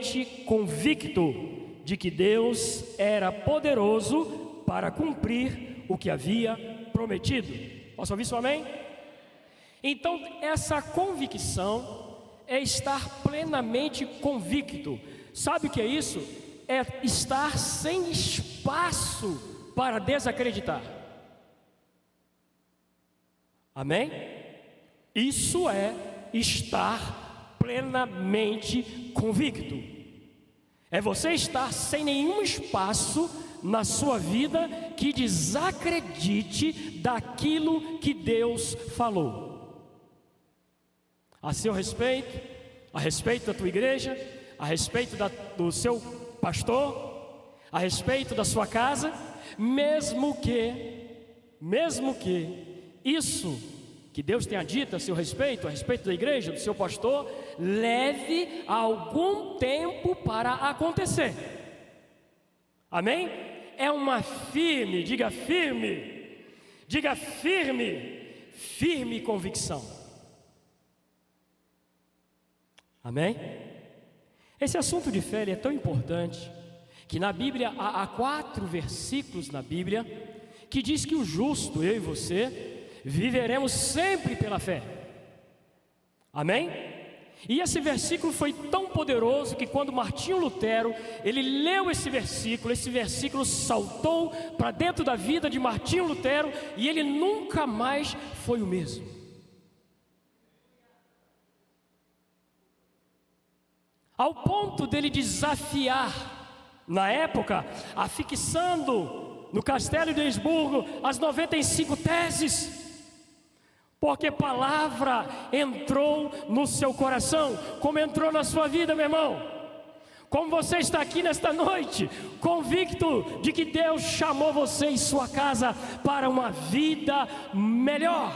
plenamente convicto de que Deus era poderoso para cumprir o que havia prometido. Posso ouvir seu amém? Então, essa convicção é estar plenamente convicto. Sabe o que é isso? É estar sem espaço para desacreditar. Amém? Isso é estar plenamente convicto. É você estar sem nenhum espaço na sua vida que desacredite daquilo que Deus falou. A seu respeito, a respeito da tua igreja, a respeito do seu pastor, a respeito da sua casa, mesmo que isso que Deus tenha dito a seu respeito, a respeito da igreja, do seu pastor, leve algum tempo para acontecer. Amém? É uma firme convicção. Amém? Esse assunto de fé é tão importante que na Bíblia há 4 versículos na Bíblia que diz que o justo, eu e você, viveremos sempre pela fé. Amém? E esse versículo foi tão poderoso que quando Martinho Lutero, ele leu esse versículo saltou para dentro da vida de Martinho Lutero e ele nunca mais foi o mesmo. Ao ponto dele desafiar, na época, afixando no castelo de Habsburgo as 95 teses, porque palavra entrou no seu coração, como entrou na sua vida, meu irmão. Como você está aqui nesta noite, convicto de que Deus chamou você e sua casa para uma vida melhor.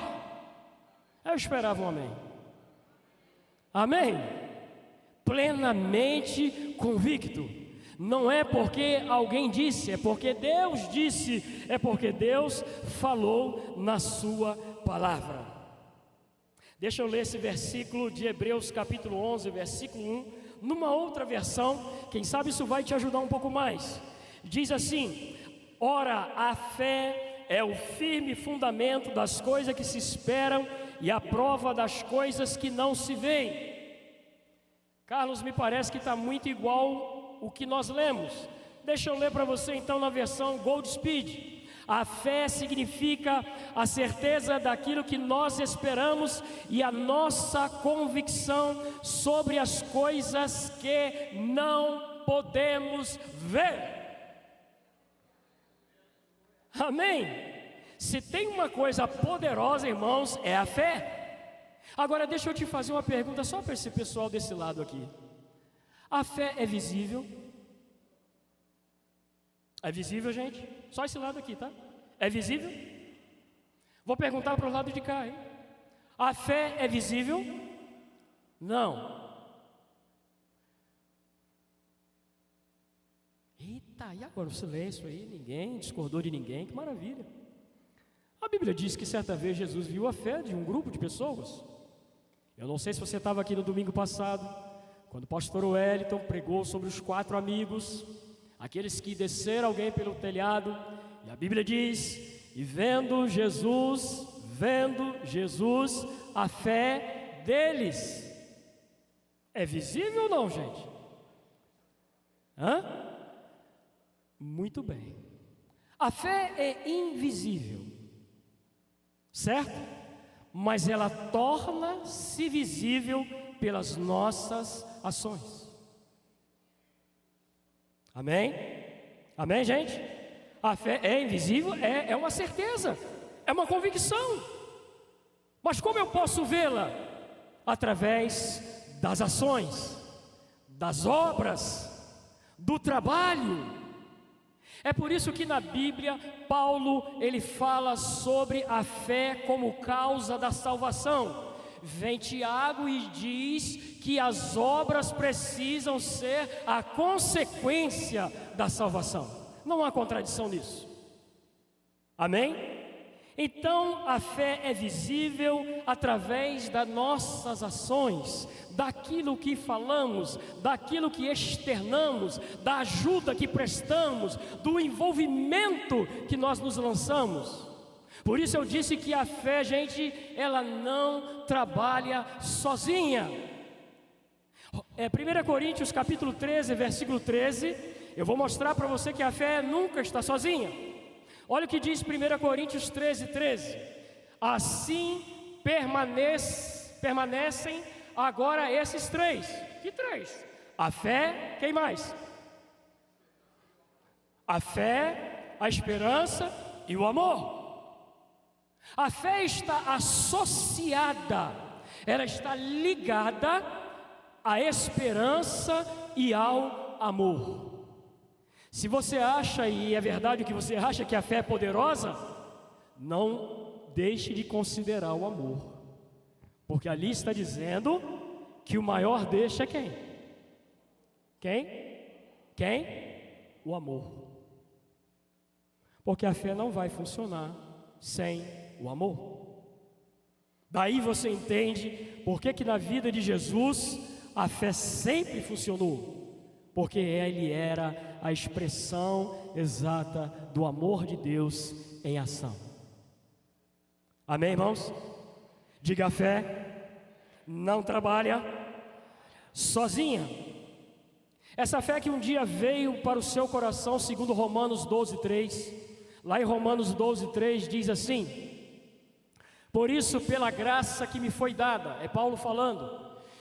Eu esperava um amém. Amém? Plenamente convicto. Não é porque alguém disse, é porque Deus disse, é porque Deus falou na sua palavra. Deixa eu ler esse versículo de Hebreus capítulo 11, versículo 1, numa outra versão, quem sabe isso vai te ajudar um pouco mais. Diz assim: ora, a fé é o firme fundamento das coisas que se esperam e a prova das coisas que não se veem. Carlos, me parece que está muito igual o que nós lemos. Deixa eu ler para você então na versão Goldspeed. A fé significa a certeza daquilo que nós esperamos e a nossa convicção sobre as coisas que não podemos ver. Amém? Se tem uma coisa poderosa, irmãos, é a fé. Agora deixa eu te fazer uma pergunta só para esse pessoal desse lado aqui. A fé é visível? É visível, gente? Só esse lado aqui, tá? É visível? Vou perguntar para o lado de cá, hein? A fé é visível? Não. Eita, e agora o silêncio aí? Ninguém discordou de ninguém, que maravilha. A Bíblia diz que certa vez Jesus viu a fé de um grupo de pessoas. Eu não sei se você estava aqui no domingo passado, quando o pastor Wellington pregou sobre os 4 amigos, aqueles que desceram alguém pelo telhado, e a Bíblia diz, e vendo Jesus, a fé deles. É visível ou não, gente? Muito bem. A fé é invisível, certo? Mas ela torna-se visível pelas nossas ações. Amém? Amém, gente? A fé é invisível, é uma certeza, é uma convicção. Mas como eu posso vê-la? Através das ações, das obras, do trabalho. É por isso que na Bíblia, Paulo, ele fala sobre a fé como causa da salvação. Vem Tiago e diz que as obras precisam ser a consequência da salvação. Não há contradição nisso. Amém? Então a fé é visível através das nossas ações, daquilo que falamos, daquilo que externamos, da ajuda que prestamos, do envolvimento que nós nos lançamos. Por isso eu disse que a fé, gente, ela não trabalha sozinha. 1 Coríntios capítulo 13, versículo 13, eu vou mostrar para você que a fé nunca está sozinha. Olha o que diz 1 Coríntios 13, 13. Assim permanecem agora esses três. Que três? A fé, quem mais? A fé, a esperança e o amor. A fé está associada, ela está ligada à esperança e ao amor. Se você acha, e é verdade o que você acha, que a fé é poderosa, não deixe de considerar o amor, porque ali está dizendo que o maior deixa é quem? Quem? O amor. Porque a fé não vai funcionar sem o amor. Daí você entende por que na vida de Jesus a fé sempre funcionou. Porque ele era a expressão exata do amor de Deus em ação. Amém, irmãos? Diga: a fé não trabalha sozinha. Essa fé que um dia veio para o seu coração, segundo Romanos 12, 3. Lá em Romanos 12, 3 diz assim: por isso, pela graça que me foi dada, é Paulo falando,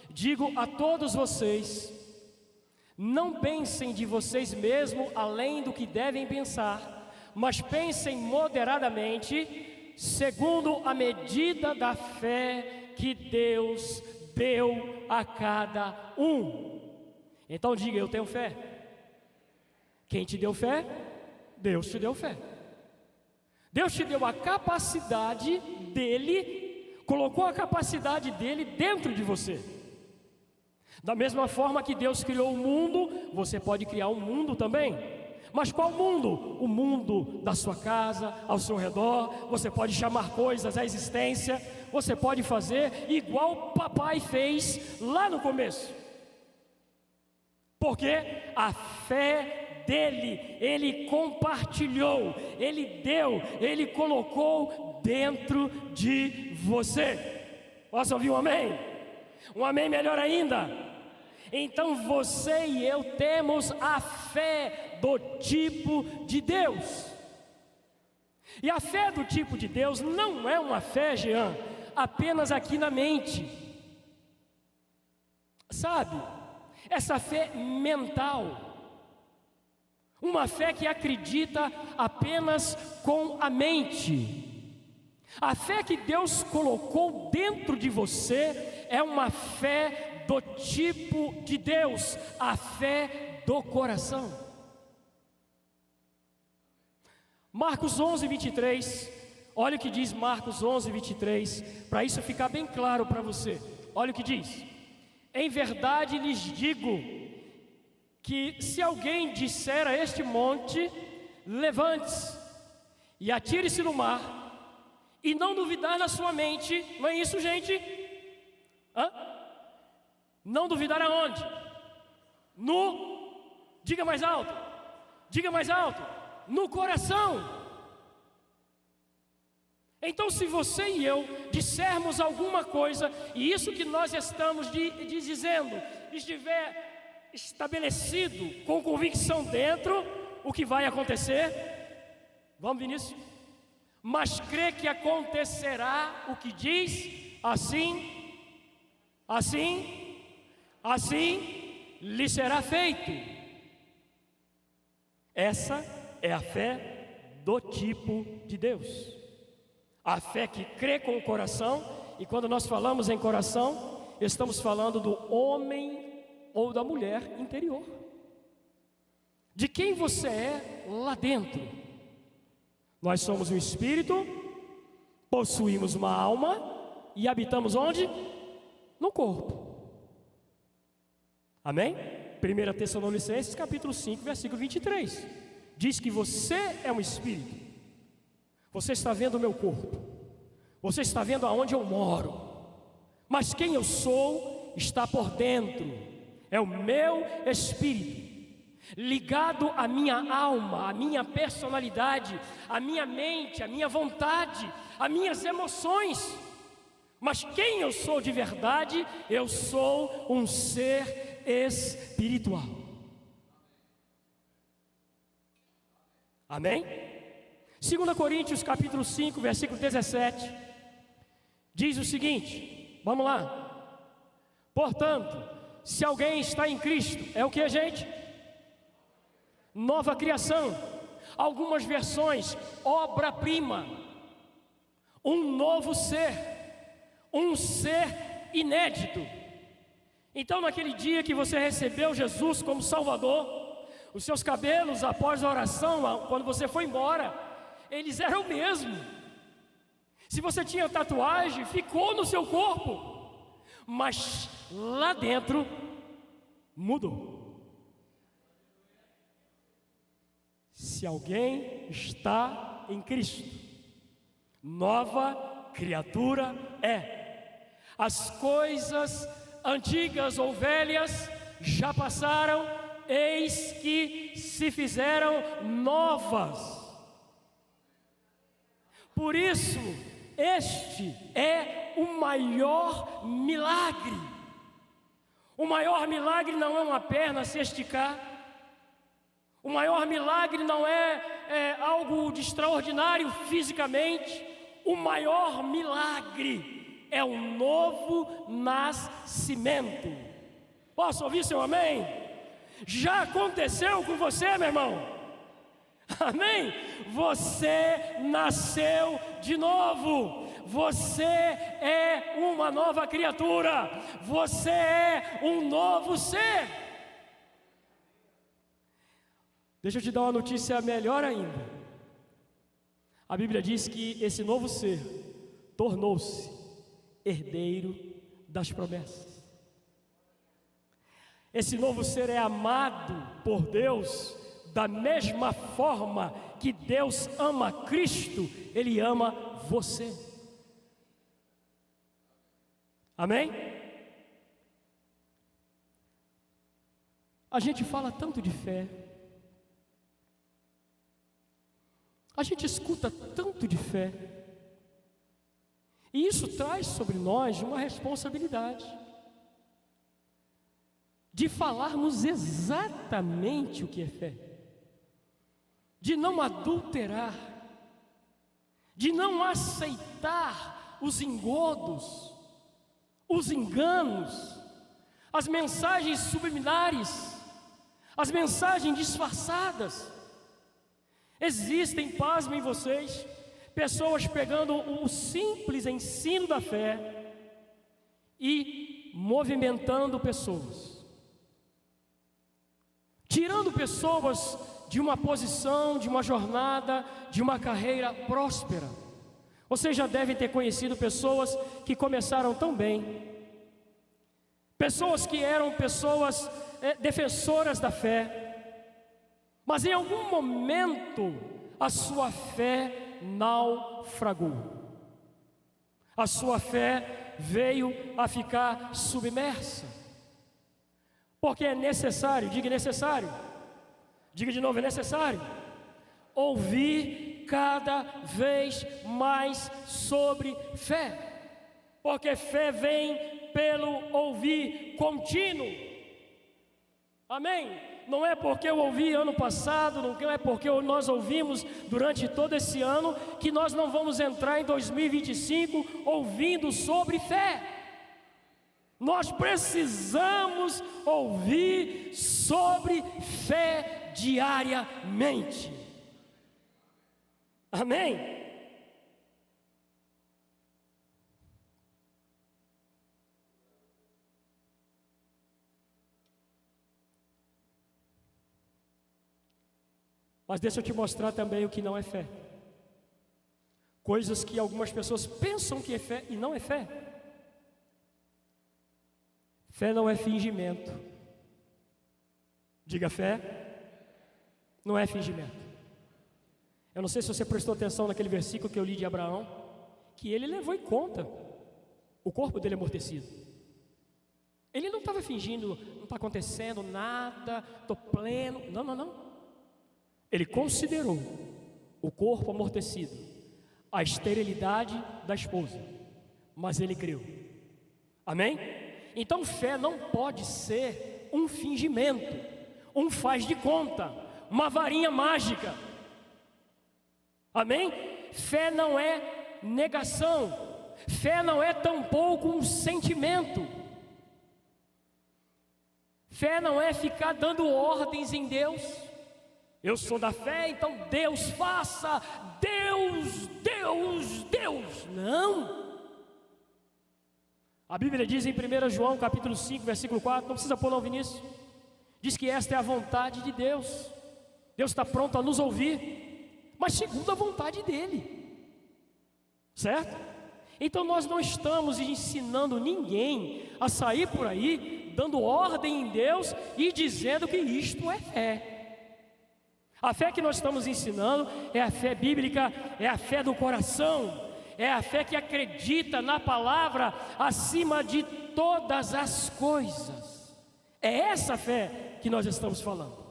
digo a todos vocês, não pensem de vocês mesmos além do que devem pensar, mas pensem moderadamente, segundo a medida da fé que Deus deu a cada um. Então diga: eu tenho fé. Quem te deu fé? Deus te deu fé. Deus te deu a capacidade dele, colocou a capacidade dele dentro de você. Da mesma forma que Deus criou o mundo, você pode criar um mundo também. Mas qual mundo? O mundo da sua casa, ao seu redor. Você pode chamar coisas à existência. Você pode fazer igual o papai fez lá no começo. Porque a fé dele, ele compartilhou, ele deu, ele colocou dentro de você. Posso ouvir um amém? Um amém melhor ainda. Então você e eu temos a fé do tipo de Deus. E a fé do tipo de Deus não é uma fé, Jean, apenas aqui na mente. Sabe? Essa fé mental. Uma fé que acredita apenas com a mente. A fé que Deus colocou dentro de você é uma fé do tipo de Deus, a fé do coração. Marcos 11, 23, olha o que diz Marcos 11, 23, para isso ficar bem claro para você. Olha o que diz: em verdade lhes digo, que se alguém disser a este monte, levante-se e atire-se no mar, e não duvidar na sua mente, não é isso, gente? Não duvidar aonde? Diga mais alto, no coração. Então, se você e eu dissermos alguma coisa, e isso que nós estamos dizendo estiver estabelecido com convicção dentro, o que vai acontecer? Vamos, Vinícius? Mas crê que acontecerá o que diz, assim lhe será feito. Essa é a fé do tipo de Deus. A fé que crê com o coração, e quando nós falamos em coração, estamos falando do homem ou da mulher interior. De quem você é lá dentro. Nós somos um espírito, possuímos uma alma e habitamos onde? No corpo. Amém? 1 Tessalonicenses capítulo 5, versículo 23. Diz que você é um espírito. Você está vendo o meu corpo, você está vendo aonde eu moro, mas quem eu sou está por dentro, é o meu espírito, ligado à minha alma, à minha personalidade, à minha mente, à minha vontade, às minhas emoções. Mas quem eu sou de verdade? Eu sou um ser espiritual. Amém? 2 Coríntios capítulo 5, versículo 17, diz o seguinte, vamos lá. Portanto, se alguém está em Cristo, é o que, gente? Nova criação. Algumas versões, obra-prima, um novo ser, um ser inédito. Então, naquele dia que você recebeu Jesus como Salvador, os seus cabelos após a oração, quando você foi embora, eles eram o mesmo. Se você tinha tatuagem, ficou no seu corpo, mas lá dentro mudou. Se alguém está em Cristo, nova criatura é. As coisas antigas ou velhas já passaram, eis que se fizeram novas. Por isso, este é o maior milagre. O maior milagre não é uma perna se esticar. O maior milagre não é algo de extraordinário fisicamente. O maior milagre é um novo nascimento. Posso ouvir seu amém? Já aconteceu com você, meu irmão? Amém? Você nasceu de novo. Você é uma nova criatura. Você é um novo ser. Deixa eu te dar uma notícia melhor ainda. A Bíblia diz que esse novo ser tornou-se herdeiro das promessas. Esse novo ser é amado por Deus da mesma forma que Deus ama Cristo, Ele ama você. Amém? A gente fala tanto de fé, a gente escuta tanto de fé, e isso traz sobre nós uma responsabilidade de falarmos exatamente o que é fé, de não adulterar, de não aceitar os engodos, os enganos, as mensagens subliminares, as mensagens disfarçadas. Existem, pasmem vocês, pessoas pegando o simples ensino da fé e movimentando pessoas, tirando pessoas de uma posição, de uma jornada, de uma carreira próspera. Vocês já devem ter conhecido pessoas que começaram tão bem, pessoas que eram pessoas defensoras da fé, mas em algum momento a sua fé naufragou, a sua fé veio a ficar submersa, porque é necessário, diga necessário, diga de novo, é necessário ouvir cada vez mais sobre fé, porque fé vem pelo ouvir contínuo. Amém? Não é porque eu ouvi ano passado, não é porque nós ouvimos durante todo esse ano, que nós não vamos entrar em 2025 ouvindo sobre fé. Nós precisamos ouvir sobre fé diariamente. Amém? Mas deixa eu te mostrar também o que não é fé. Coisas que algumas pessoas pensam que é fé e não é fé. Fé não é fingimento. Diga fé, não é fingimento. Eu não sei se você prestou atenção naquele versículo que eu li de Abraão, que ele levou em conta o corpo dele amortecido. Ele não estava fingindo, não está acontecendo nada, estou pleno. Não, não, não. Ele considerou o corpo amortecido, a esterilidade da esposa, mas ele creu. Amém? Então fé não pode ser um fingimento, um faz de conta, uma varinha mágica. Amém? Fé não é negação, fé não é tampouco um sentimento. Fé não é ficar dando ordens em Deus. Eu sou da fé, então Deus faça, Deus. Não. A Bíblia diz em 1 João capítulo 5, versículo 4, não precisa pôr não, Vinícius. Diz que esta é a vontade de Deus. Deus está pronto a nos ouvir, mas segundo a vontade dEle. Certo? Então nós não estamos ensinando ninguém a sair por aí dando ordem em Deus e dizendo que isto é fé. A fé que nós estamos ensinando é a fé bíblica, é a fé do coração, é a fé que acredita na palavra acima de todas as coisas. É essa fé que nós estamos falando.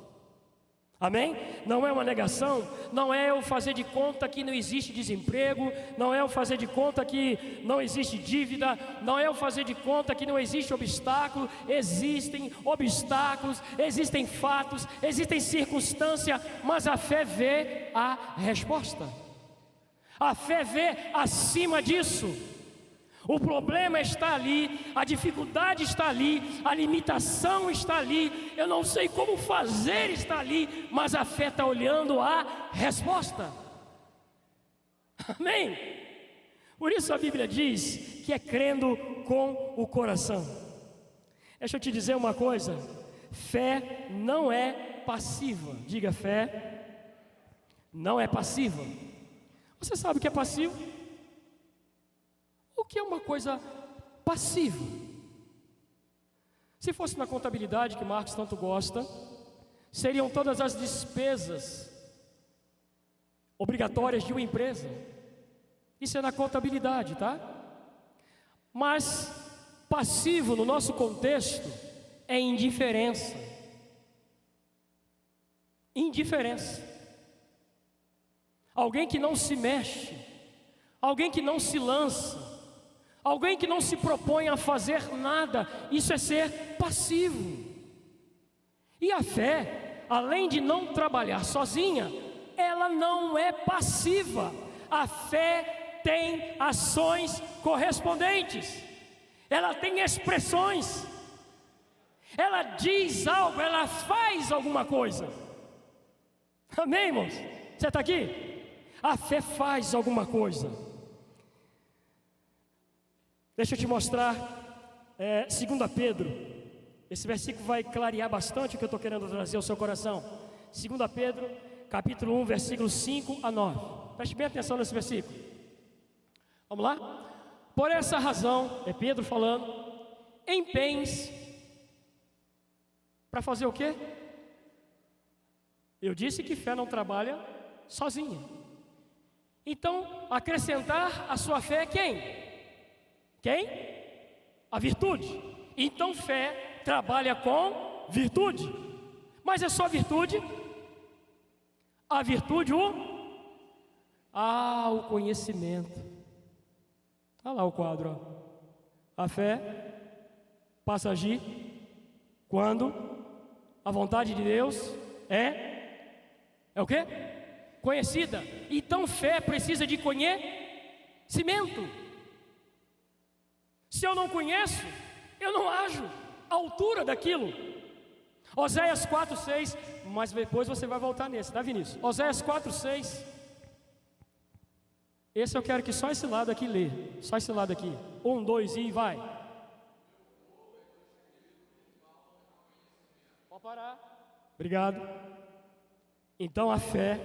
Amém? Não é uma negação, não é eu fazer de conta que não existe desemprego, não é eu fazer de conta que não existe dívida, não é eu fazer de conta que não existe obstáculo. Existem obstáculos, existem fatos, existem circunstâncias, mas a fé vê a resposta. A fé vê acima disso. O problema está ali, a dificuldade está ali, a limitação está ali, eu não sei como fazer está ali, mas a fé está olhando a resposta. Amém? Por isso a Bíblia diz que é crendo com o coração. Deixa eu te dizer uma coisa, fé não é passiva. Diga, fé não é passiva. Você sabe o que é passivo? O que é uma coisa passiva? Se fosse na contabilidade, que Marcos tanto gosta, seriam todas as despesas obrigatórias de uma empresa. Isso é na contabilidade, tá? Mas passivo no nosso contexto é indiferença. Indiferença. Alguém que não se mexe, alguém que não se lança, alguém que não se propõe a fazer nada, isso é ser passivo. E a fé, além de não trabalhar sozinha, ela não é passiva. A fé tem ações correspondentes, ela tem expressões, ela diz algo, ela faz alguma coisa. Amém, irmãos? Você está aqui? A fé faz alguma coisa. Deixa eu te mostrar 2 Pedro. Esse versículo vai clarear bastante o que eu estou querendo trazer ao seu coração. 2 Pedro, capítulo 1, versículos 5 a 9. Preste bem atenção nesse versículo. Vamos lá? Por essa razão, é Pedro falando, empenhe-se para fazer o quê? Eu disse que fé não trabalha sozinha. Então, acrescentar a sua fé quem? Quem? A virtude. Então fé trabalha com virtude. Mas é só virtude? A virtude o conhecimento. Olha lá o quadro, ó. A fé passa a agir quando a vontade de Deus é o quê? Conhecida. Então fé precisa de conhecimento. Se eu não conheço, eu não ajo à altura daquilo. Oséias 4:6, mas depois você vai voltar nesse, tá, Vinícius? Oséias 4:6. Esse eu quero que só esse lado aqui lê. Só esse lado aqui. 1, 2 e vai. Pode parar. Obrigado. Então a fé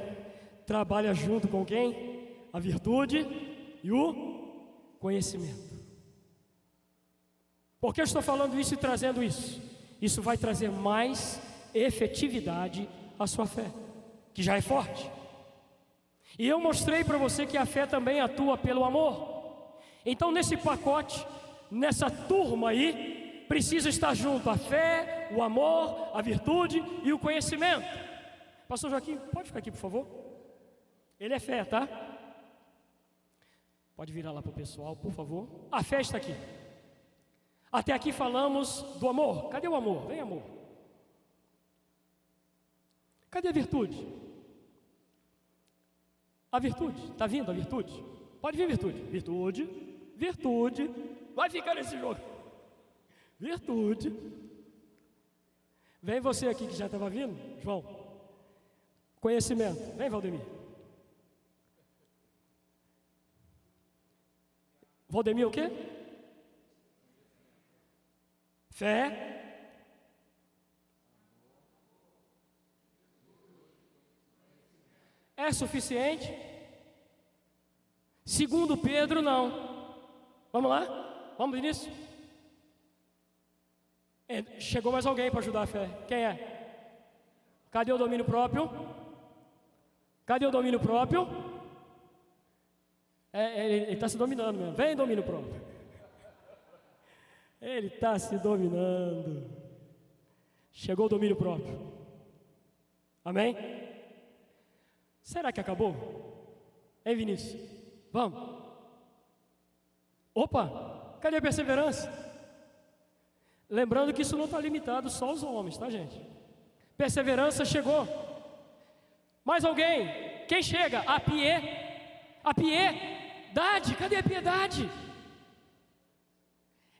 trabalha junto com quem? A virtude e o conhecimento. Por que eu estou falando isso e trazendo isso? Isso vai trazer mais efetividade à sua fé, que já é forte. E eu mostrei para você que a fé também atua pelo amor. Então, nesse pacote, nessa turma aí, precisa estar junto a fé, o amor, a virtude e o conhecimento. Pastor Joaquim, pode ficar aqui, por favor? Ele é fé, tá? Pode virar lá para o pessoal, por favor. A fé está aqui. Até aqui falamos do amor. Cadê o amor? Vem, amor. Cadê a virtude? A virtude. Está vindo a virtude? Pode vir virtude. Virtude. Virtude. Vai ficar nesse jogo. Virtude. Vem você aqui que já estava vindo, João. Conhecimento. Vem, Valdemir. Valdemir o quê? Fé. É suficiente? Segundo Pedro, não. Vamos lá? Vamos nisso? Chegou mais alguém para ajudar a fé. Quem é? Cadê o domínio próprio? Cadê o domínio próprio? Ele está se dominando mesmo. Vem, domínio próprio. Ele está se dominando. Chegou o domínio próprio. Amém? Será que acabou? Hein, Vinícius? Vamos. Opa, cadê a perseverança? Lembrando que isso não está limitado só aos homens, tá, gente? Perseverança chegou. Mais alguém? Quem chega? A piedade. Cadê a piedade?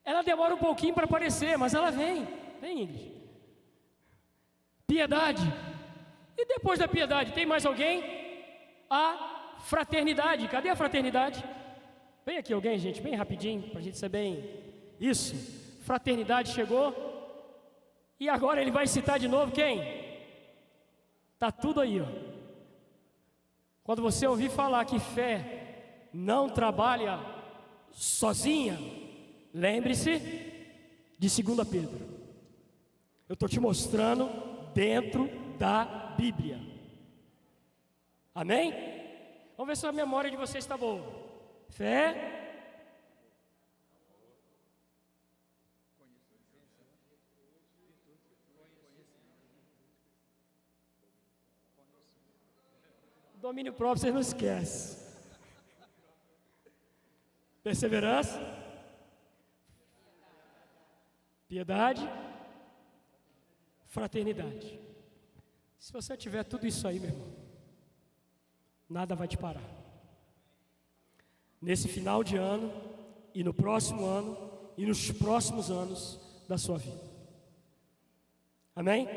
Ela demora um pouquinho para aparecer, mas ela vem. Vem, Ingrid. Piedade. E depois da piedade, tem mais alguém? A fraternidade. Cadê a fraternidade? Vem aqui alguém, gente, bem rapidinho, para a gente ser bem... Isso. Fraternidade chegou. E agora ele vai citar de novo quem? Está tudo aí, ó. Quando você ouvir falar que fé não trabalha sozinha, lembre-se de 2 Pedro. Eu estou te mostrando dentro da Bíblia. Amém? Vamos ver se a memória de vocês está boa. Fé. Domínio próprio, vocês não esquecem. Perseverança. Piedade. Fraternidade. Se você tiver tudo isso aí, meu irmão, nada vai te parar. Nesse final de ano, e no próximo ano, e nos próximos anos da sua vida. Amém?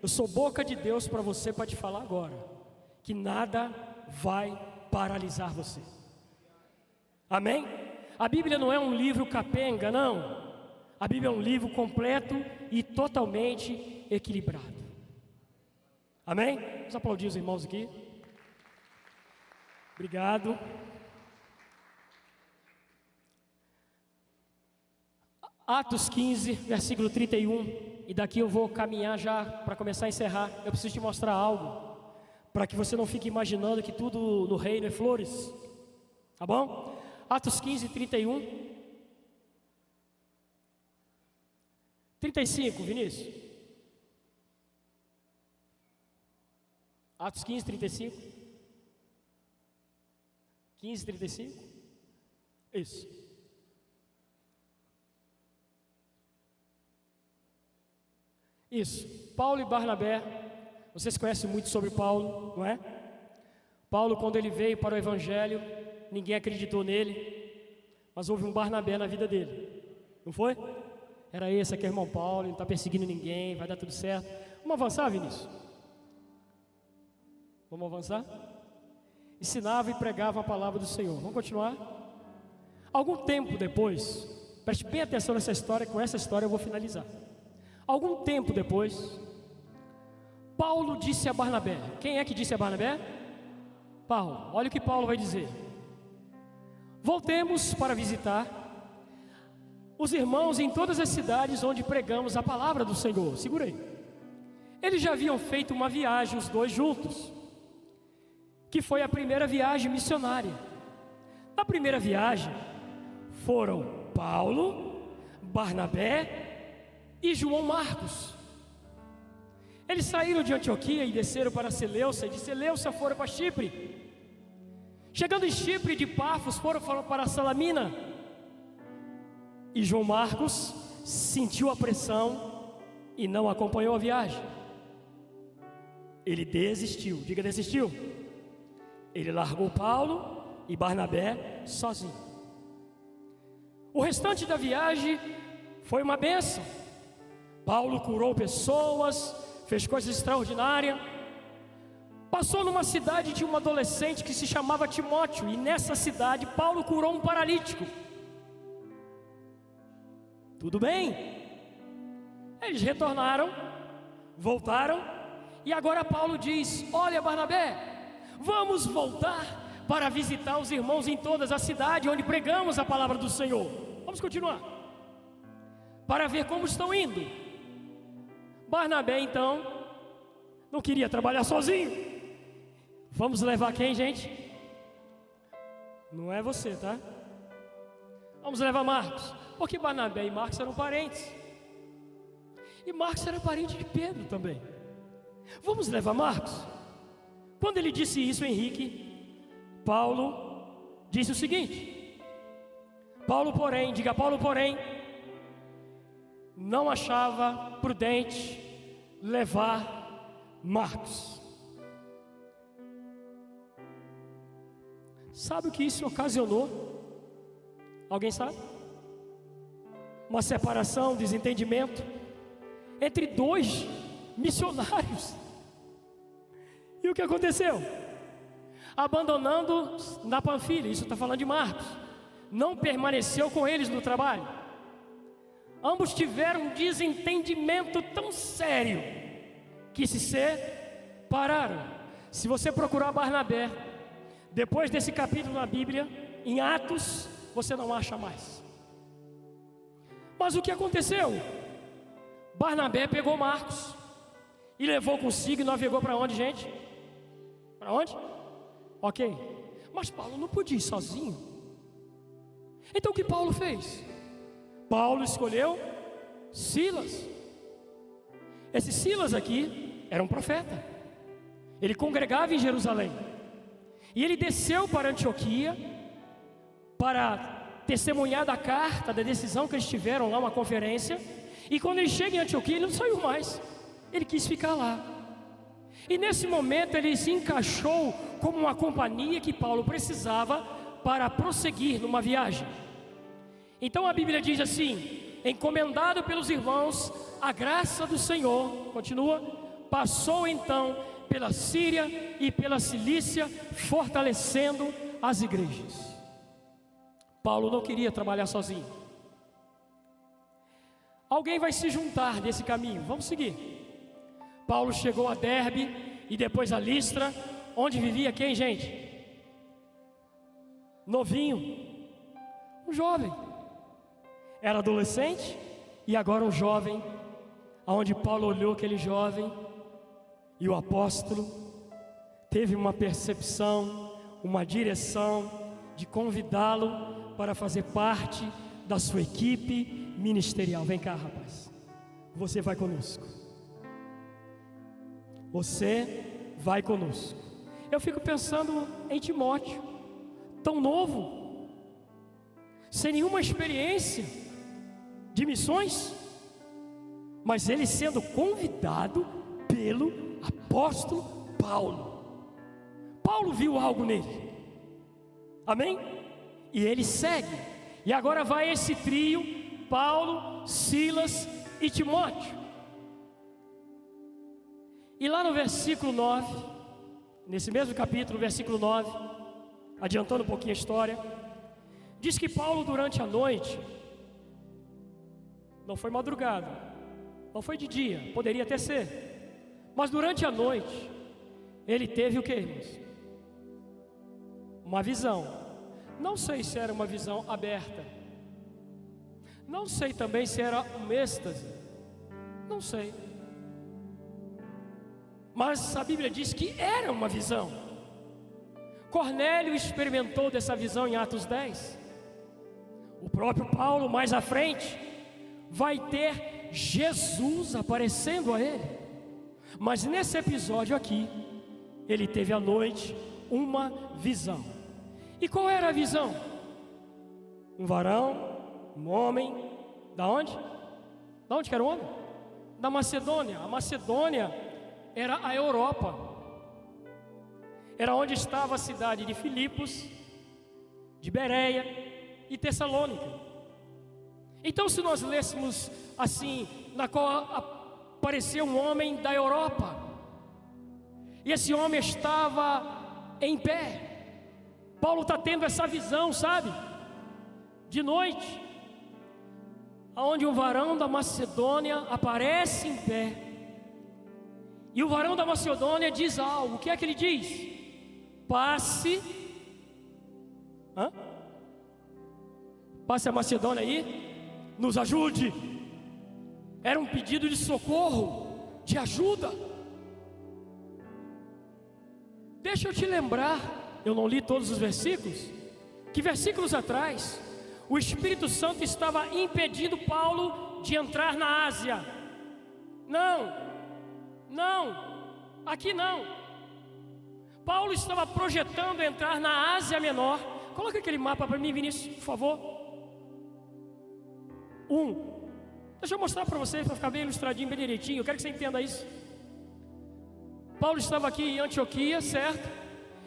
Eu sou boca de Deus para você, para te falar agora que nada vai paralisar você. Amém? A Bíblia não é um livro capenga, não. A Bíblia é um livro completo e totalmente equilibrado. Amém? Vamos aplaudir os irmãos aqui. Obrigado. Atos 15, versículo 31. E daqui eu vou caminhar já para começar a encerrar. Eu preciso te mostrar algo, para que você não fique imaginando que tudo no reino é flores. Tá bom? Atos 15, 31. 35, Vinícius. Atos 15, 35. 15, 35. Isso. Isso. Paulo e Barnabé. Vocês conhecem muito sobre Paulo, não é? Paulo, quando ele veio para o Evangelho, ninguém acreditou nele, mas houve um Barnabé na vida dele, não foi? Era esse aqui, irmão Paulo, ele não está perseguindo ninguém, vai dar tudo certo. Vamos avançar, Vinícius? Vamos avançar? Ensinava e pregava a palavra do Senhor. Vamos continuar? Algum tempo depois, preste bem atenção nessa história, com essa história eu vou finalizar. Algum tempo depois, Paulo disse a Barnabé. Quem é que disse a Barnabé? Paulo. Olha o que Paulo vai dizer. Voltemos para visitar os irmãos em todas as cidades onde pregamos a palavra do Senhor. Segura aí. Eles já haviam feito uma viagem, os dois juntos. que foi a primeira viagem missionária. Na primeira viagem foram Paulo, Barnabé e João Marcos. Eles saíram de Antioquia e desceram para Seleucia, e de Seleucia foram para Chipre. Chegando em Chipre, de Pafos foram para Salamina. E João Marcos sentiu a pressão e não acompanhou a viagem. Ele desistiu, diga desistiu. Ele largou Paulo e Barnabé sozinho. O restante da viagem foi uma bênção. Paulo curou pessoas, fez coisas extraordinárias. Passou numa cidade de um adolescente que se chamava Timóteo, e nessa cidade Paulo curou um paralítico. Tudo bem. Eles retornaram, voltaram, e agora Paulo diz: olha, Barnabé, vamos voltar para visitar os irmãos em todas as cidades onde pregamos a palavra do Senhor. Vamos continuar, para ver como estão indo. Barnabé então não queria trabalhar sozinho. Vamos levar quem, gente? Não é você, tá? Vamos levar Marcos, porque Barnabé e Marcos eram parentes, e Marcos era parente de Pedro também. Vamos levar Marcos. Quando ele disse isso, Henrique, Paulo disse o seguinte: Paulo, porém, não achava prudente levar Marcos. Sabe o que isso ocasionou? Alguém sabe? Uma separação, desentendimento entre dois missionários. E o que aconteceu? Abandonando na Panfilha, isso está falando de Marcos, não permaneceu com eles no trabalho. Ambos tiveram um desentendimento tão sério que se separaram. Se você procurar Barnabé, depois desse capítulo na Bíblia, em Atos, você não acha mais. Mas o que aconteceu? Barnabé pegou Marcos e levou consigo e navegou para onde, gente? Para onde? Ok. Mas Paulo não podia ir sozinho. Então o que Paulo fez? Paulo escolheu Silas. Esse Silas aqui era um profeta. Ele congregava em Jerusalém. E ele desceu para Antioquia para testemunhar da carta, da decisão que eles tiveram lá, uma conferência. E quando ele chega em Antioquia, ele não saiu mais. Ele quis ficar lá. E nesse momento ele se encaixou como uma companhia que Paulo precisava para prosseguir numa viagem. Então a Bíblia diz assim: encomendado pelos irmãos a graça do Senhor, continua, passou então pela Síria e pela Cilícia, fortalecendo as igrejas. Paulo não queria trabalhar sozinho. Alguém vai se juntar nesse caminho, vamos seguir. Paulo chegou a Derbe e depois a Listra, onde vivia quem, gente? Novinho, um jovem. Era adolescente e agora um jovem, aonde Paulo olhou aquele jovem e o apóstolo teve uma percepção, uma direção de convidá-lo para fazer parte da sua equipe ministerial. Vem cá, rapaz, você vai conosco. Você vai conosco. Eu fico pensando em Timóteo, tão novo, sem nenhuma experiência de missões, mas ele sendo convidado pelo apóstolo Paulo. Paulo viu algo nele, amém? E ele segue. E agora vai esse trio: Paulo, Silas e Timóteo. E lá no versículo 9, nesse mesmo capítulo, versículo 9, adiantando um pouquinho a história, diz que Paulo durante a noite, não foi madrugada, não foi de dia, poderia até ser, mas durante a noite, ele teve o que, irmãos? Uma visão. Não sei se era uma visão aberta, não sei também se era um êxtase, não sei, mas a Bíblia diz que era uma visão. Cornélio experimentou dessa visão em Atos 10. O próprio Paulo, mais à frente, vai ter Jesus aparecendo a ele. Mas nesse episódio aqui, ele teve à noite uma visão. E qual era a visão? Um varão, um homem, da onde? Da onde que era o homem? Da Macedônia. A Macedônia era a Europa. Era onde estava a cidade de Filipos, de Bereia e Tessalônica. Então, se nós lêssemos assim, na qual apareceu um homem da Europa, e esse homem estava em pé. Paulo está tendo essa visão, sabe? De noite, aonde um varão da Macedônia aparece em pé. E o varão da Macedônia diz algo. O que é que ele diz? Passe a Macedônia aí, nos ajude. Era um pedido de socorro, de ajuda. Deixa eu te lembrar, eu não li todos os versículos, que versículos atrás, o Espírito Santo estava impedindo Paulo de entrar na Ásia. Aqui não. Paulo estava projetando entrar na Ásia Menor. Coloca aquele mapa para mim, Vinícius, por favor. Deixa eu mostrar para vocês, para ficar bem ilustradinho, bem direitinho. Eu quero que você entenda isso. Paulo estava aqui em Antioquia, certo?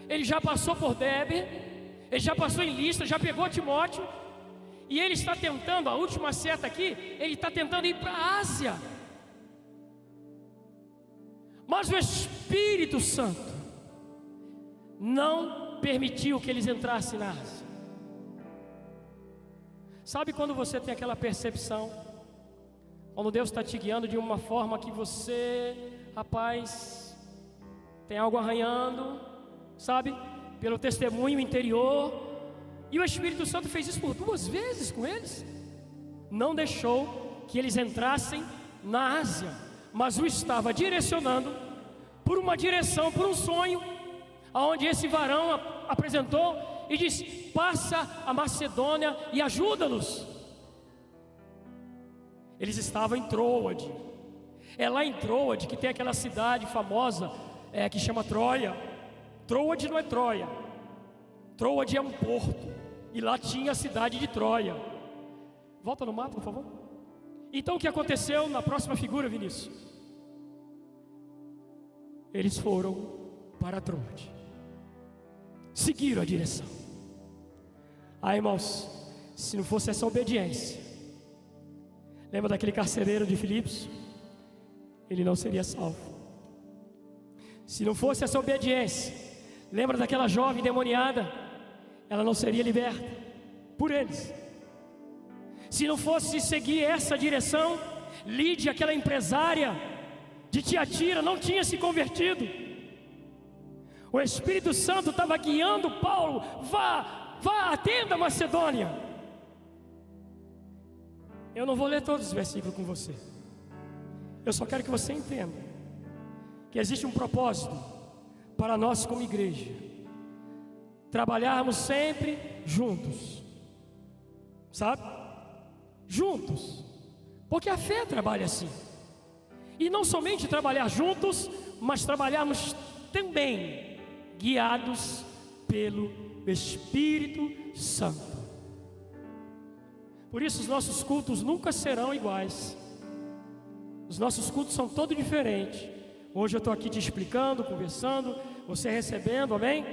Ele já passou por Derbe, ele já passou em Listra, já pegou Timóteo. E ele está tentando, a última seta aqui, ele está tentando ir para a Ásia. Mas o Espírito Santo não permitiu que eles entrassem na Ásia. Sabe quando você tem aquela percepção, quando Deus está te guiando de uma forma que você, rapaz, tem algo arranhando, sabe, pelo testemunho interior, e o Espírito Santo fez isso por 2 vezes com eles, não deixou que eles entrassem na Ásia, mas o estava direcionando por uma direção, por um sonho, aonde esse varão apresentou e disse: passa a Macedônia e ajuda-nos. Eles estavam em Troade. É lá em Troade que tem aquela cidade famosa que chama Troia. Troade não é Troia. Troade é um porto. E lá tinha a cidade de Troia. Volta no mapa, por favor. Então o que aconteceu na próxima figura, Vinícius? Eles foram para Troade. Seguiram a direção. Irmãos, se não fosse essa obediência, lembra daquele carcereiro de Filipos? Ele não seria salvo. Se não fosse essa obediência, lembra daquela jovem endemoniada? Ela não seria liberta por eles. Se não fosse seguir essa direção, Lídia, aquela empresária de Tiatira, não tinha se convertido. O Espírito Santo estava guiando Paulo: vá, atenda a Macedônia. Eu não vou ler todos os versículos com você. Eu só quero que você entenda que existe um propósito para nós como igreja, trabalharmos sempre juntos, sabe? Juntos, porque a fé trabalha assim. E não somente trabalhar juntos, mas trabalharmos também guiados pelo Espírito Santo. Por isso os nossos cultos nunca serão iguais. Os nossos cultos são todos diferentes. Hoje eu estou aqui te explicando, conversando, você recebendo, amém?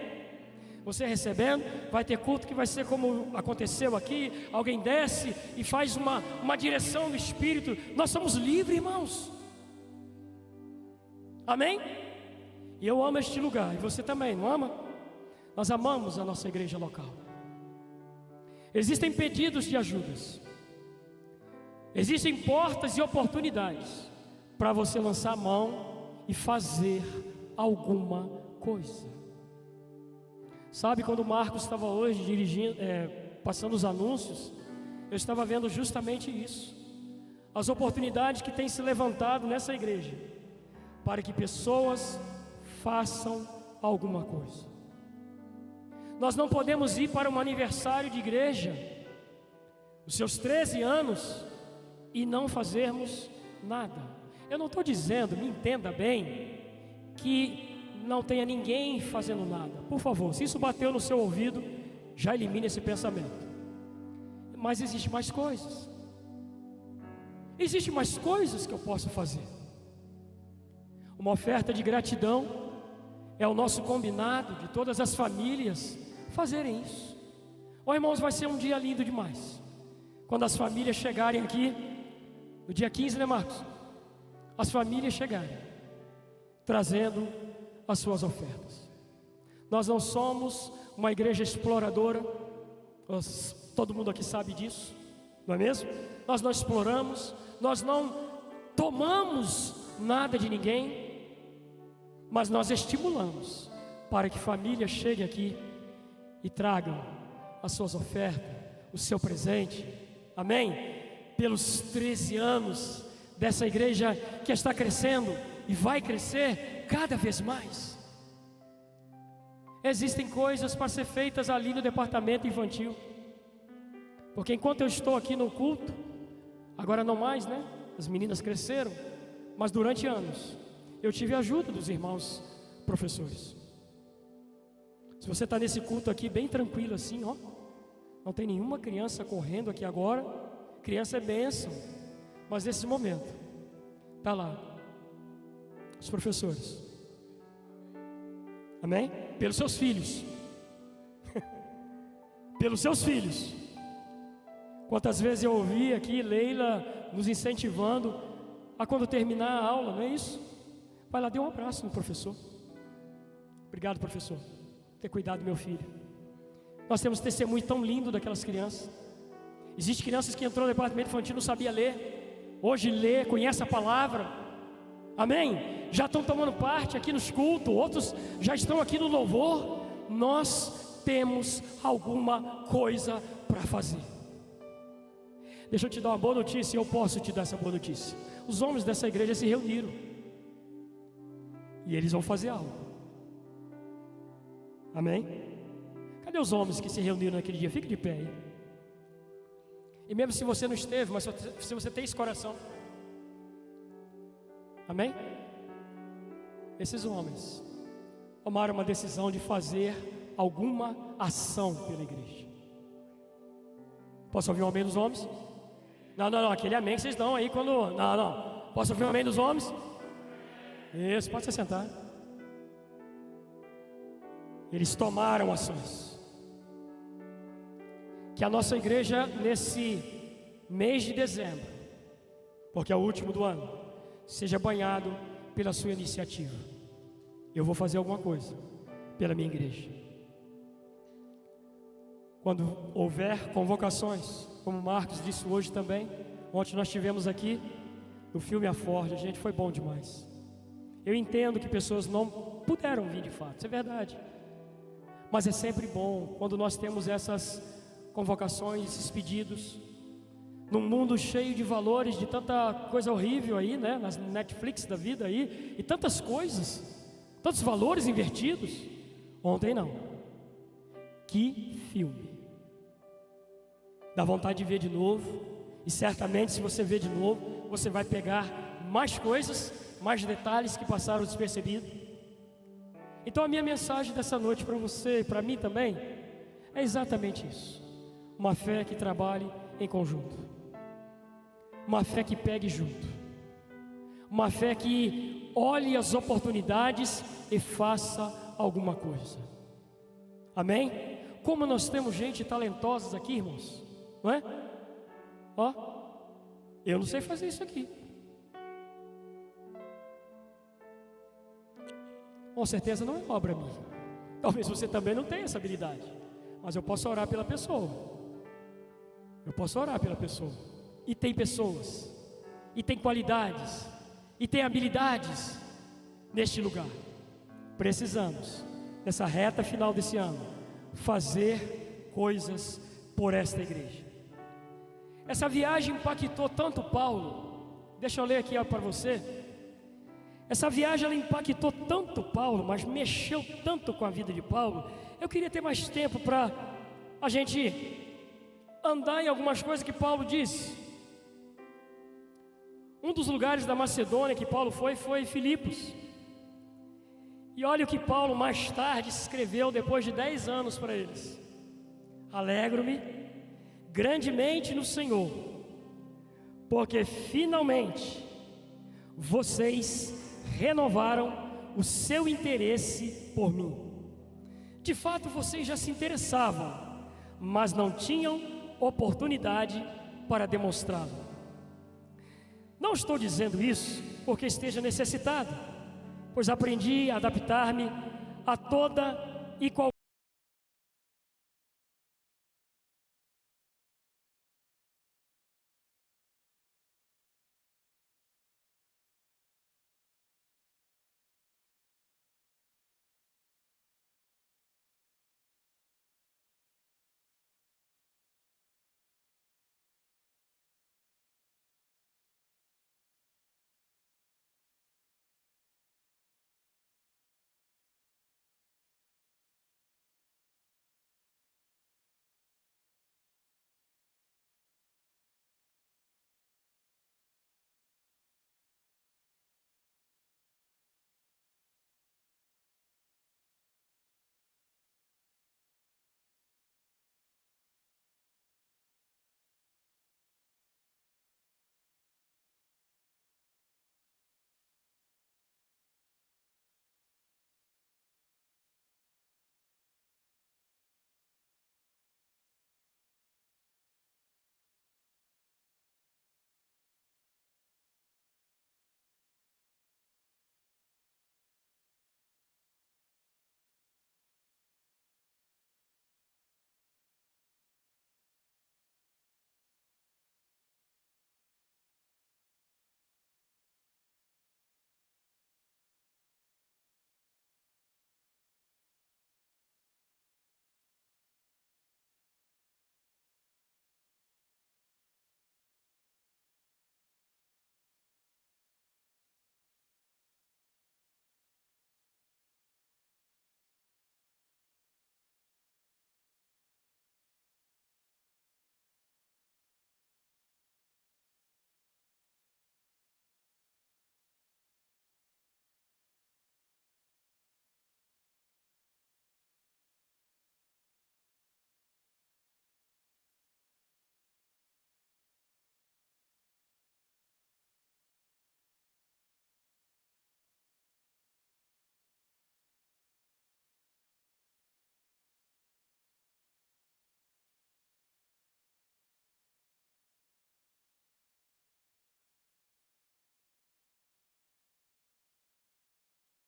Você recebendo, vai ter culto que vai ser como aconteceu aqui. Alguém desce e faz uma direção do Espírito. Nós somos livres, irmãos. Amém? E eu amo este lugar, e você também, não ama? Nós amamos a nossa igreja local. Existem pedidos de ajudas, existem portas e oportunidades para você lançar a mão e fazer alguma coisa. Sabe, quando o Marcos estava hoje dirigindo, passando os anúncios, eu estava vendo justamente isso. As oportunidades que têm se levantado nessa igreja para que pessoas façam alguma coisa. Nós não podemos ir para um aniversário de igreja, os seus 13 anos, e não fazermos nada. Eu não estou dizendo, me entenda bem, que não tenha ninguém fazendo nada. Por favor, se isso bateu no seu ouvido, já elimine esse pensamento. Mas existe mais coisas. Existem mais coisas que eu posso fazer. Uma oferta de gratidão é o nosso combinado de todas as famílias fazerem isso. Ó, irmãos, vai ser um dia lindo demais quando as famílias chegarem aqui no dia 15, né, Marcos? As famílias chegarem trazendo as suas ofertas. Nós não somos uma igreja exploradora, todo mundo aqui sabe disso, não é mesmo? Nós não exploramos, nós não tomamos nada de ninguém, mas nós estimulamos para que famílias cheguem aqui e tragam as suas ofertas, o seu presente, amém? Pelos 13 anos dessa igreja que está crescendo e vai crescer cada vez mais. Existem coisas para ser feitas ali no departamento infantil, porque enquanto eu estou aqui no culto, agora não mais, né? As meninas cresceram, mas durante anos eu tive a ajuda dos irmãos professores. Se você está nesse culto aqui bem tranquilo assim, ó, não tem nenhuma criança correndo aqui agora. Criança é bênção, mas nesse momento está lá os professores, amém? Pelos seus filhos, pelos seus filhos. Quantas vezes eu ouvi aqui Leila nos incentivando a quando terminar a aula, não é isso? Vai lá, dê um abraço no professor. Obrigado, professor, por ter cuidado do meu filho. Nós temos testemunho tão lindo daquelas crianças. Existem crianças que entrou no departamento infantil e não sabia ler. Hoje lê, conhece a palavra, amém? Já estão tomando parte aqui nos cultos, outros já estão aqui no louvor. Nós temos alguma coisa para fazer. Deixa eu te dar uma boa notícia, eu posso te dar essa boa notícia. Os homens dessa igreja se reuniram e eles vão fazer algo, amém? Cadê os homens que se reuniram naquele dia? Fique de pé aí. E mesmo se você não esteve, mas se você tem esse coração, amém? Esses homens tomaram uma decisão de fazer alguma ação pela igreja. Posso ouvir um amém dos homens? Não, aquele amém que vocês dão aí quando... Não, posso ouvir um amém dos homens? Isso, pode se sentar. Eles tomaram ações. Que a nossa igreja nesse mês de dezembro, porque é o último do ano, seja banhado pela sua iniciativa. Eu vou fazer alguma coisa pela minha igreja. Quando houver convocações, como o Marcos disse hoje também, ontem nós tivemos aqui no filme A Ford, gente, foi bom demais. Eu entendo que pessoas não puderam vir de fato, isso é verdade. Mas é sempre bom quando nós temos essas convocações, esses pedidos, num mundo cheio de valores, de tanta coisa horrível aí, né? Nas Netflix da vida aí, e tantas coisas, tantos valores invertidos. Ontem não. Que filme! Dá vontade de ver de novo, e certamente se você ver de novo, você vai pegar mais coisas, mais detalhes que passaram despercebidos. Então a minha mensagem dessa noite para você e para mim também é exatamente isso. Uma fé que trabalhe em conjunto, uma fé que pegue junto, uma fé que olhe as oportunidades e faça alguma coisa, amém? Como nós temos gente talentosa aqui, irmãos, não é? Ó, eu não sei fazer isso aqui, com certeza não é obra minha, talvez você também não tenha essa habilidade, mas eu posso orar pela pessoa. Eu posso orar pela pessoa. E tem pessoas, e tem qualidades, e tem habilidades neste lugar. Precisamos, nessa reta final desse ano, fazer coisas por esta igreja. Essa viagem impactou tanto Paulo. Deixa eu ler aqui para você. Essa viagem ela impactou tanto Paulo, mas mexeu tanto com a vida de Paulo. Eu queria ter mais tempo para a gente andar em algumas coisas que Paulo disse. Um dos lugares da Macedônia que Paulo foi Filipos. E olha o que Paulo mais tarde escreveu depois de 10 anos para eles: alegro-me grandemente no Senhor, porque finalmente vocês renovaram o seu interesse por mim. De fato, vocês já se interessavam, mas não tinham oportunidade para demonstrá-lo. Não estou dizendo isso porque esteja necessitado, pois aprendi a adaptar-me a toda e qualquer